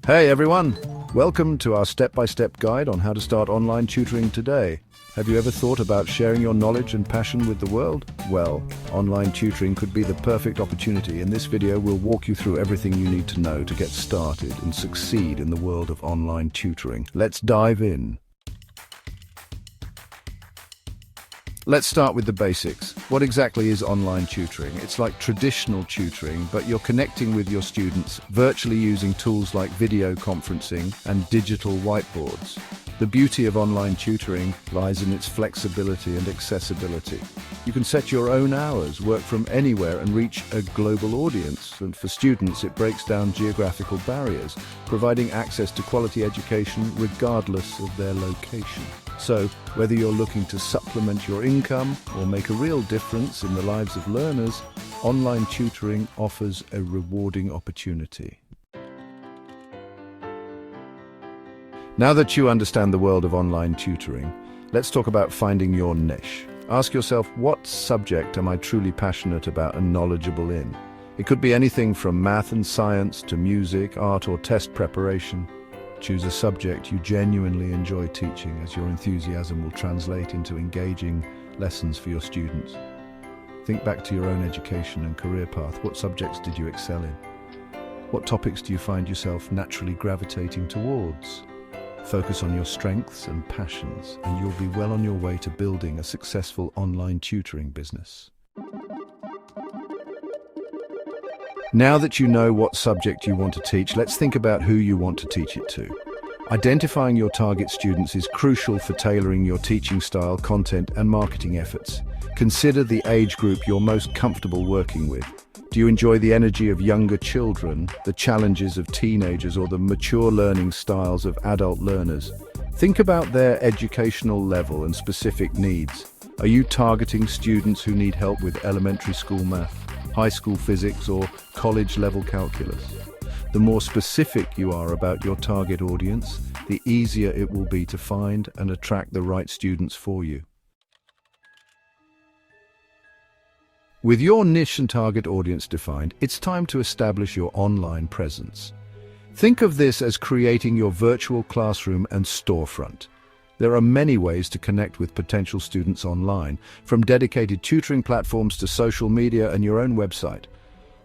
Hey everyone! Welcome to our step-by-step guide on how to start online tutoring today. Have you ever thought about sharing your knowledge and passion with the world? Well, online tutoring could be the perfect opportunity. In this video, we'll walk you through everything you need to know to get started and succeed in the world of online tutoring. Let's dive in. Let's start with the basics. What exactly is online tutoring? It's like traditional tutoring, but you're connecting with your students virtually using tools like video conferencing and digital whiteboards. The beauty of online tutoring lies in its flexibility and accessibility. You can set your own hours, work from anywhere, and reach a global audience. And for students, it breaks down geographical barriers, providing access to quality education regardless of their location. So, whether you're looking to supplement your income or make a real difference in the lives of learners, online tutoring offers a rewarding opportunity. Now that you understand the world of online tutoring, let's talk about finding your niche. Ask yourself, what subject am I truly passionate about and knowledgeable in? It could be anything from math and science to music, art, or test preparation. Choose a subject you genuinely enjoy teaching, as your enthusiasm will translate into engaging lessons for your students. Think back to your own education and career path. What subjects did you excel in? What topics do you find yourself naturally gravitating towards? Focus on your strengths and passions, and you'll be well on your way to building a successful online tutoring business. Now that you know what subject you want to teach, let's think about who you want to teach it to. Identifying your target students is crucial for tailoring your teaching style, content, and marketing efforts. Consider the age group you're most comfortable working with. Do you enjoy the energy of younger children, the challenges of teenagers, or the mature learning styles of adult learners? Think about their educational level and specific needs. Are you targeting students who need help with elementary school math, high school physics, or college-level calculus? The more specific you are about your target audience, the easier it will be to find and attract the right students for you. With your niche and target audience defined, it's time to establish your online presence. Think of this as creating your virtual classroom and storefront. There are many ways to connect with potential students online, from dedicated tutoring platforms to social media and your own website.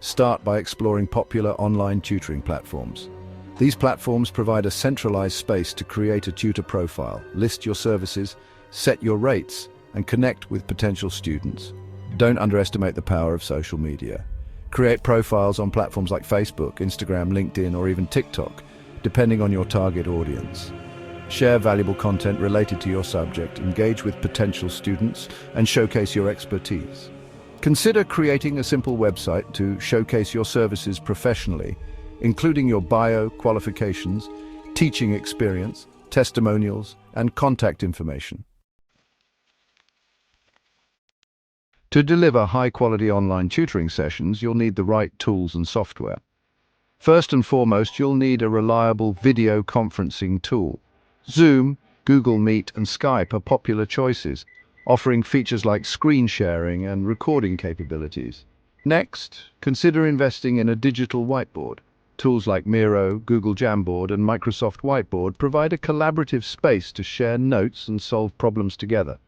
Start by exploring popular online tutoring platforms. These platforms provide a centralized space to create a tutor profile, list your services, set your rates, and connect with potential students. Don't underestimate the power of social media. Create profiles on platforms like Facebook, Instagram, LinkedIn, or even TikTok, depending on your target audience. Share valuable content related to your subject, engage with potential students, and showcase your expertise. Consider creating a simple website to showcase your services professionally, including your bio, qualifications, teaching experience, testimonials, and contact information. To deliver high-quality online tutoring sessions, you'll need the right tools and software. First and foremost, you'll need a reliable video conferencing tool. Zoom, Google Meet, and Skype are popular choices, offering features like screen sharing and recording capabilities. Next, consider investing in a digital whiteboard. Tools like Miro, Google Jamboard, and Microsoft Whiteboard provide a collaborative space to share notes and solve problems together.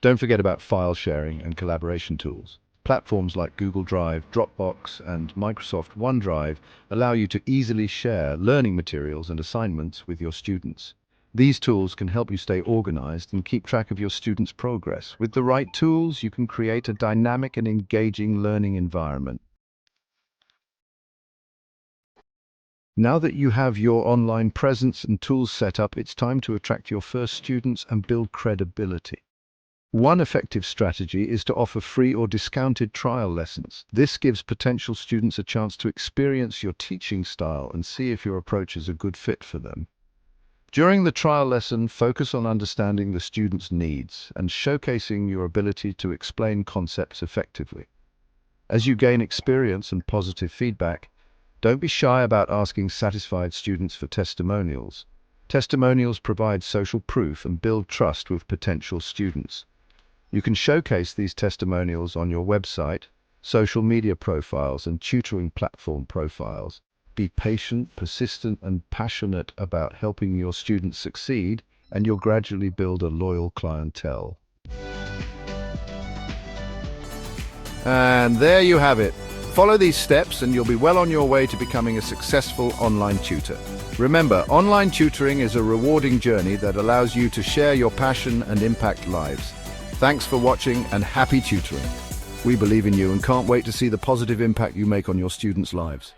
Don't forget about file sharing and collaboration tools. Platforms like Google Drive, Dropbox, and Microsoft OneDrive allow you to easily share learning materials and assignments with your students. These tools can help you stay organized and keep track of your students' progress. With the right tools, you can create a dynamic and engaging learning environment. Now that you have your online presence and tools set up, it's time to attract your first students and build credibility. One effective strategy is to offer free or discounted trial lessons. This gives potential students a chance to experience your teaching style and see if your approach is a good fit for them. During the trial lesson, focus on understanding the student's needs and showcasing your ability to explain concepts effectively. As you gain experience and positive feedback, don't be shy about asking satisfied students for testimonials. Testimonials provide social proof and build trust with potential students. You can showcase these testimonials on your website, social media profiles, and tutoring platform profiles. Be patient, persistent, and passionate about helping your students succeed, and you'll gradually build a loyal clientele. And there you have it. Follow these steps and you'll be well on your way to becoming a successful online tutor. Remember, online tutoring is a rewarding journey that allows you to share your passion and impact lives. Thanks for watching and happy tutoring. We believe in you and can't wait to see the positive impact you make on your students' lives.